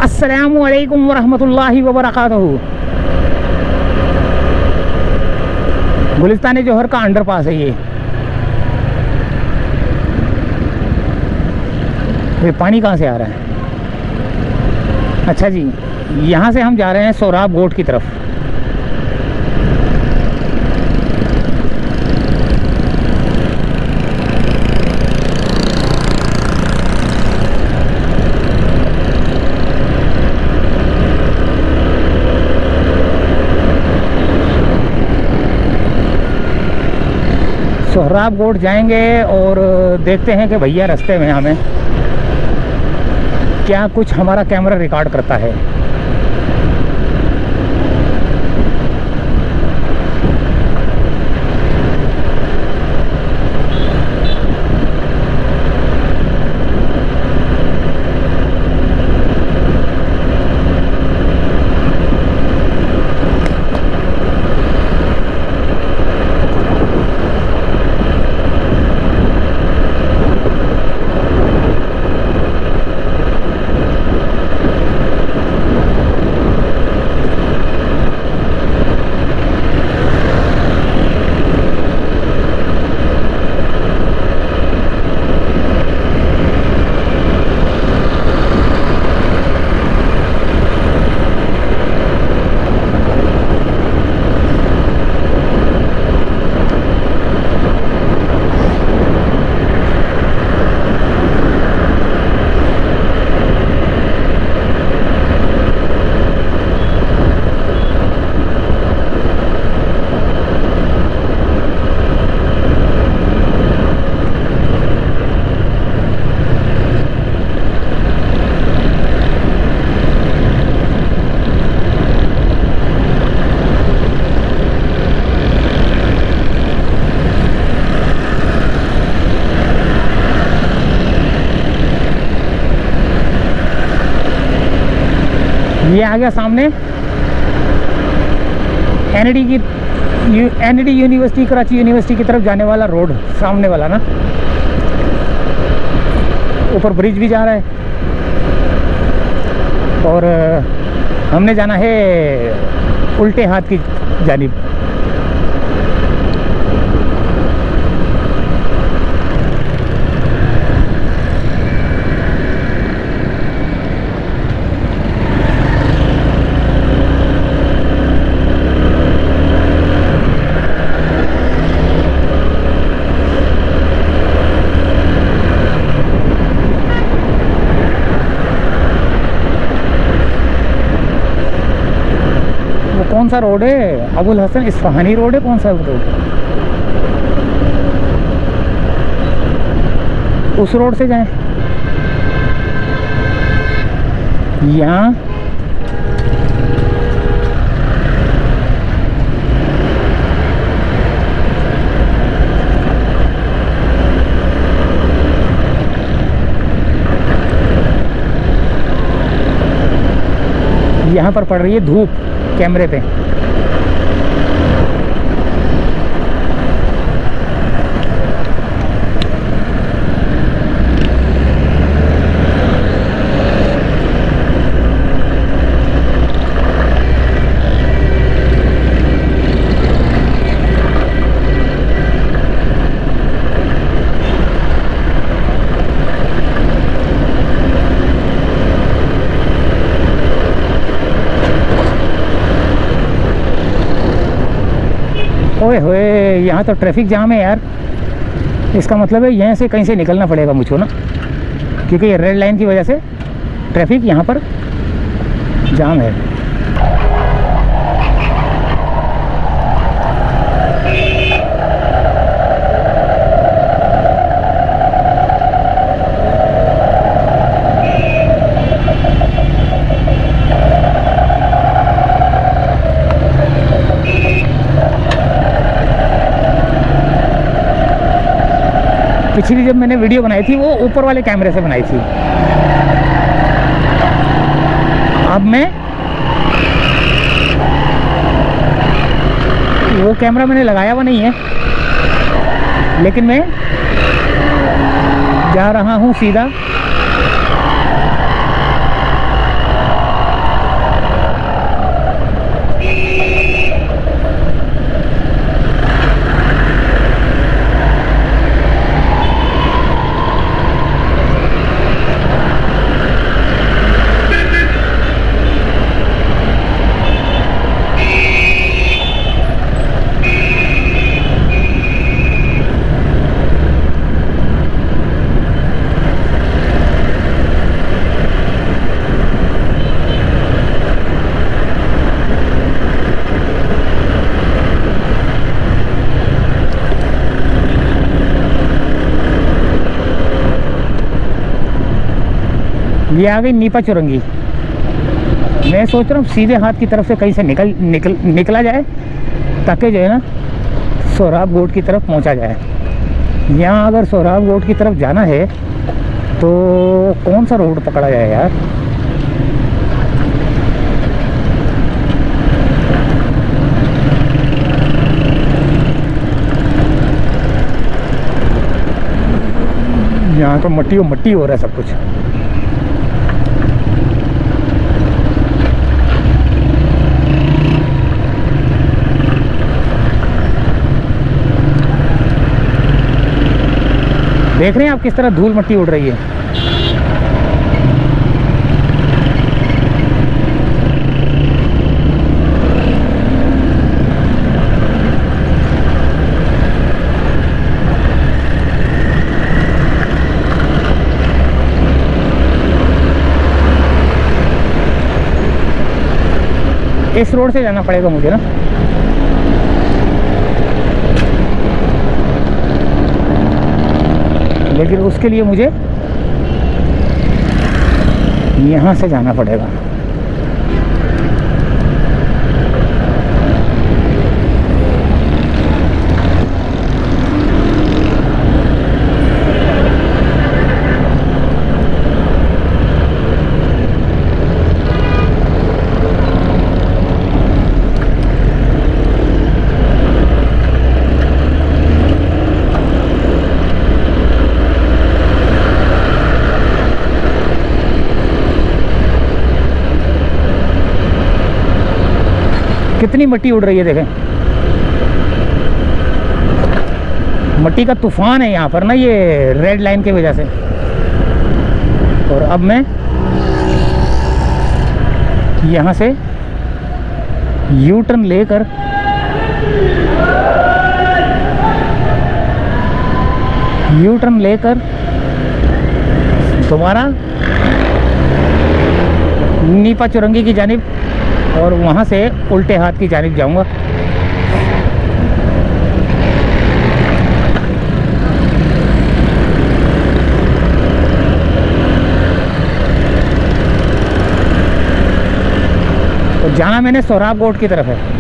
अस्सलामु अलैकुम वरहमतुल्लाहि वबरकातुहू। गुलिस्तान जौहर का अंडरपास है ये पानी कहाँ से आ रहा है? अच्छा जी, यहाँ से हम जा रहे हैं सोराब गोट की तरफ। सोहराब गोट जाएंगे और देखते हैं कि भैया रास्ते में हमें क्या कुछ हमारा कैमरा रिकॉर्ड करता है। ये आ गया सामने एनडी यूनिवर्सिटी, कराची यूनिवर्सिटी की तरफ जाने वाला रोड, सामने वाला ना। ऊपर ब्रिज भी जा रहा है और हमने जाना है उल्टे हाथ की जानिब। कौन सा रोड है? अबुल हसन इस्फहानी रोड है? कौन सा रोड? उस रोड से जाएं। यहाँ यहाँ पर पड़ रही है धूप कैमरे पे। ओए होए, यहाँ तो ट्रैफिक जाम है यार। इसका मतलब है यहाँ से कहीं से निकलना पड़ेगा मुझको ना, क्योंकि ये रेड लाइन की वजह से ट्रैफिक यहाँ पर जाम है। पिछली जब मैंने वीडियो बनाई थी वो ऊपर वाले कैमरे से बनाई थी। अब मैं वो कैमरा मैंने लगाया हुआ नहीं है, लेकिन मैं जा रहा हूँ सीधा ये आ गई नीपा चुरंगी। मैं सोच रहा हूँ सीधे हाथ की तरफ से कहीं से निकला जाए, ताकि जो है ना सोहराब गोट की तरफ पहुँचा जाए। यहाँ अगर सोहराब गोट की तरफ जाना है तो कौन सा रोड पकड़ा जाए यार? यहाँ तो मट्टी हो रहा है सब कुछ। देख रहे हैं आप किस तरह धूल मट्टी उड़ रही है। इस रोड से जाना पड़ेगा मुझे ना। लेकिन उसके लिए मुझे यहाँ से जाना पड़ेगा। कितनी मिट्टी उड़ रही है देखें। मिट्टी का तूफान है यहाँ पर ना, ये रेड लाइन की वजह से। और अब मैं यहाँ से यू टर्न लेकर दोबारा नीपा चुरंगी की जानिब और वहाँ से उल्टे हाथ की जानिब जाऊँगा। तो जाना मैंने सोहराब गोट की तरफ है।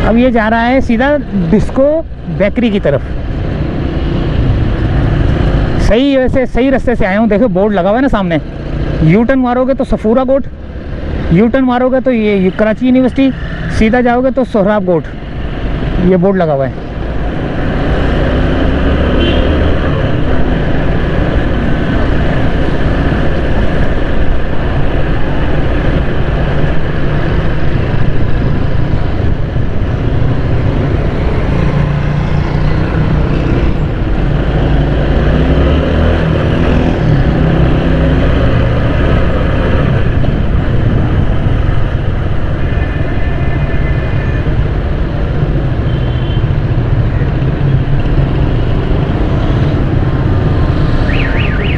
अब ये जा रहा है सीधा डिस्को बेकरी की तरफ। सही रास्ते से आया हूँ। देखो बोर्ड लगा हुआ है ना सामने। यू टर्न मारोगे तो सफूरा गोट, यू टर्न मारोगे तो ये कराची यूनिवर्सिटी, सीधा जाओगे तो सोहराब गोट, ये बोर्ड लगा हुआ है।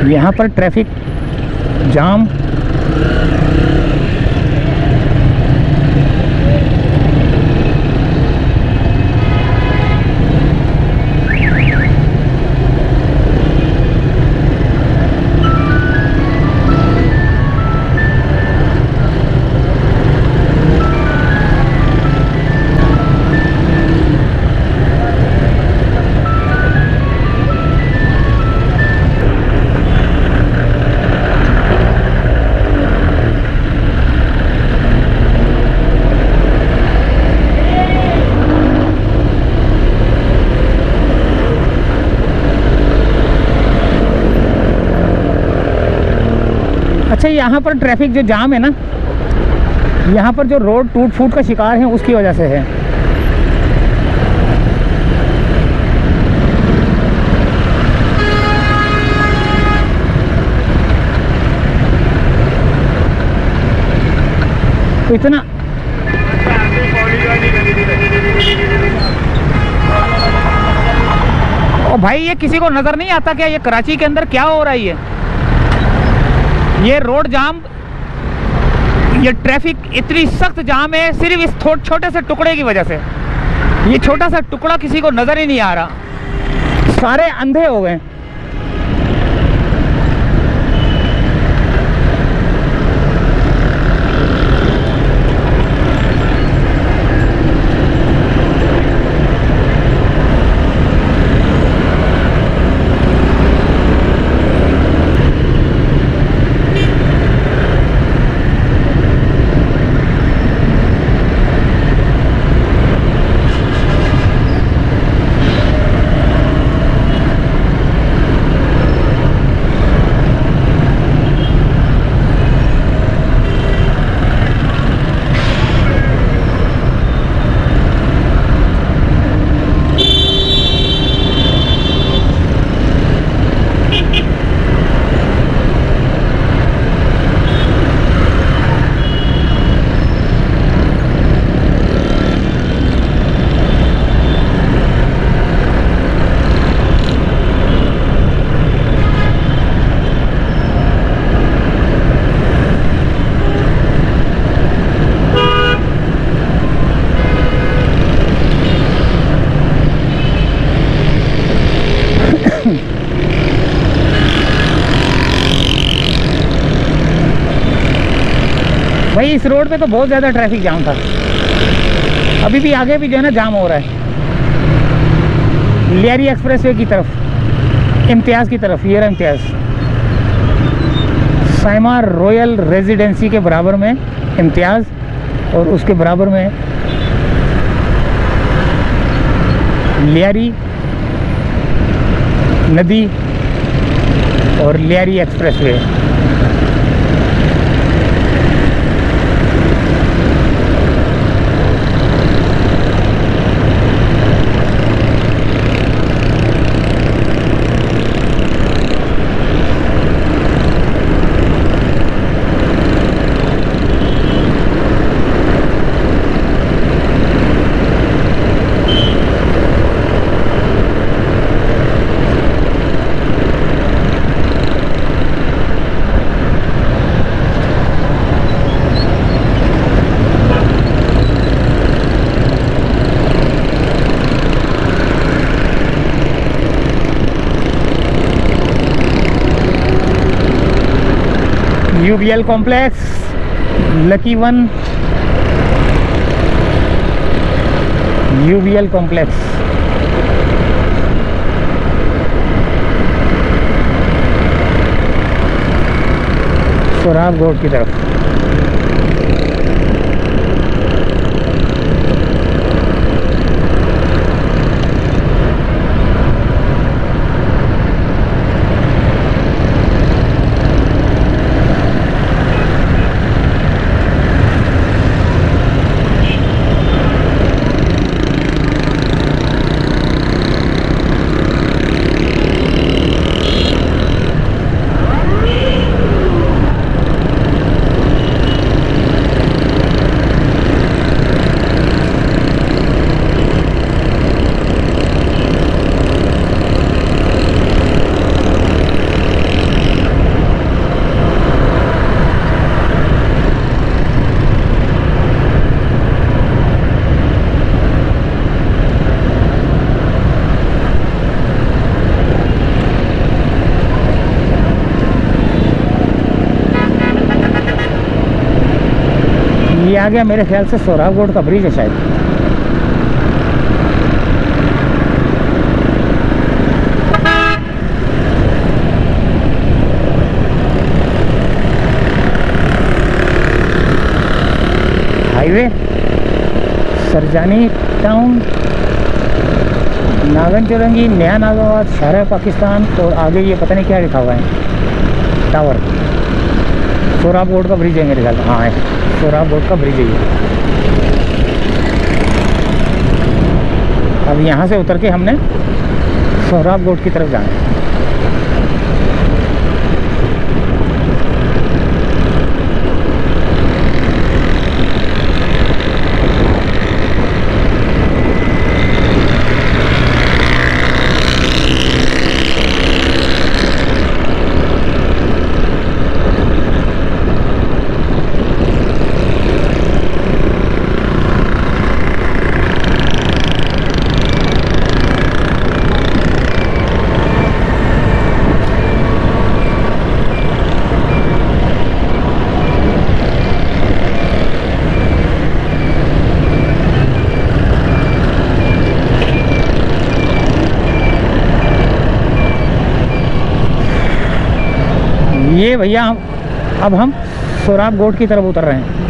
यहाँ पर ट्रैफिक जाम अच्छा, यहाँ पर ट्रैफिक जो जाम है ना, यहाँ पर जो रोड टूट फूट का शिकार है उसकी वजह से है। तो इतना भाई ये किसी को नज़र नहीं आता क्या ये कराची के अंदर क्या हो रहा है? ये रोड जाम, ये ट्रैफिक इतनी सख्त जाम है सिर्फ इस छोटे से टुकड़े की वजह से। ये छोटा सा टुकड़ा किसी को नज़र ही नहीं आ रहा, सारे अंधे हो गए। भाई इस रोड पे तो बहुत ज़्यादा ट्रैफिक जाम था, अभी भी आगे भी जो है ना जाम हो रहा है। लियारी एक्सप्रेसवे की तरफ, इम्तियाज़ की तरफ, ये रहा इम्तियाज़। साइमा रॉयल रेजिडेंसी के बराबर में इम्तियाज़ और उसके बराबर में लियारी नदी और Lyari expressway. UBL complex, lucky one, UBL complex. Sorab गोड की तरफ। ये आ गया मेरे ख्याल से सोराब गोड का ब्रिज है शायद। हाईवे सरजानी टाउन, नागन चौरंगी, नया नागाबाद, शहर पाकिस्तान और आगे ये पता नहीं क्या लिखा हुआ है, टावर। सोराब गोड का ब्रिज है मेरे ख्याल। हाँ है, सोराब गोड का ब्रिज है ये। अब यहाँ से उतर के हमने सोराब गोड की तरफ जाना है। चलिए भैया, अब हम सोराब गोट की तरफ उतर रहे हैं।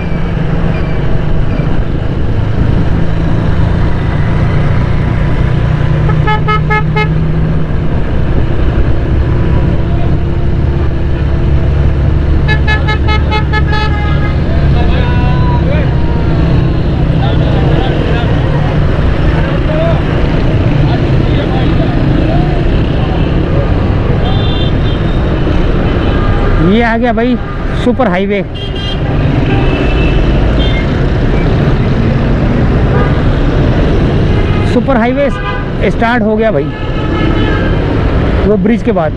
ये आ गया भाई super highway. Super highway start हो गया भाई, वो ब्रिज के बाद।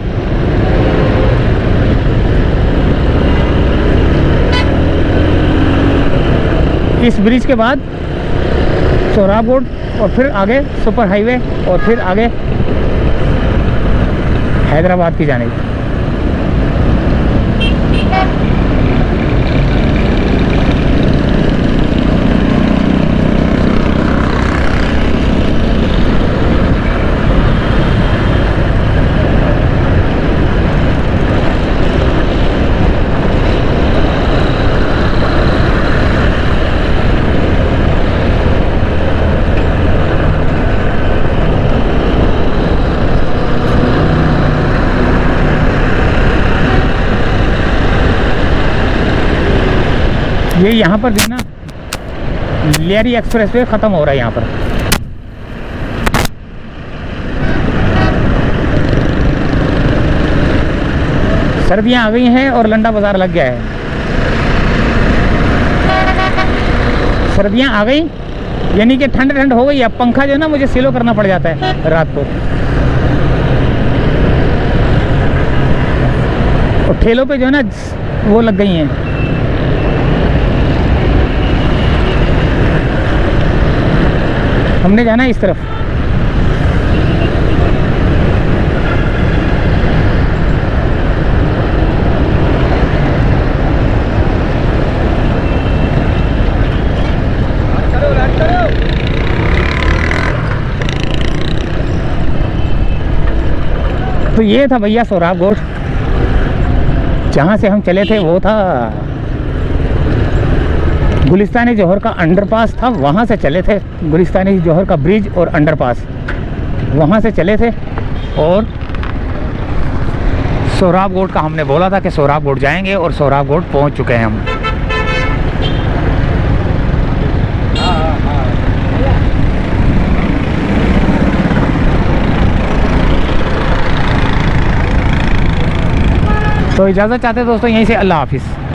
इस ब्रिज के बाद सोराब गोट, और फिर आगे सुपर हाईवे, और फिर आगे हैदराबाद की जानिब। ये यहाँ पर भी ना लेरी एक्सप्रेस वे ख़त्म हो रहा है यहाँ पर। सर्दियाँ आ गई हैं और लंडा बाज़ार लग गया है। सर्दियाँ आ गई यानी कि ठंड ठंड हो गई। अब पंखा जो है ना मुझे स्लो करना पड़ जाता है रात को। और ठेलों पे जो है ना वो लग गई हैं। हमने जाना है इस तरफ। तो ये था भैया सोराब गोट। जहाँ से हम चले थे वो था गुलिस्तान जौहर का अंडरपास था, वहाँ से चले थे। गुलिस्तान जौहर का ब्रिज और अंडरपास, वहाँ से चले थे। और सोराब गोट का हमने बोला था कि सोराब गोट जाएंगे, और सोराब गोट पहुँच चुके हैं हम। तो इजाज़त चाहते दोस्तों यहीं से। अल्लाह हाफिज़।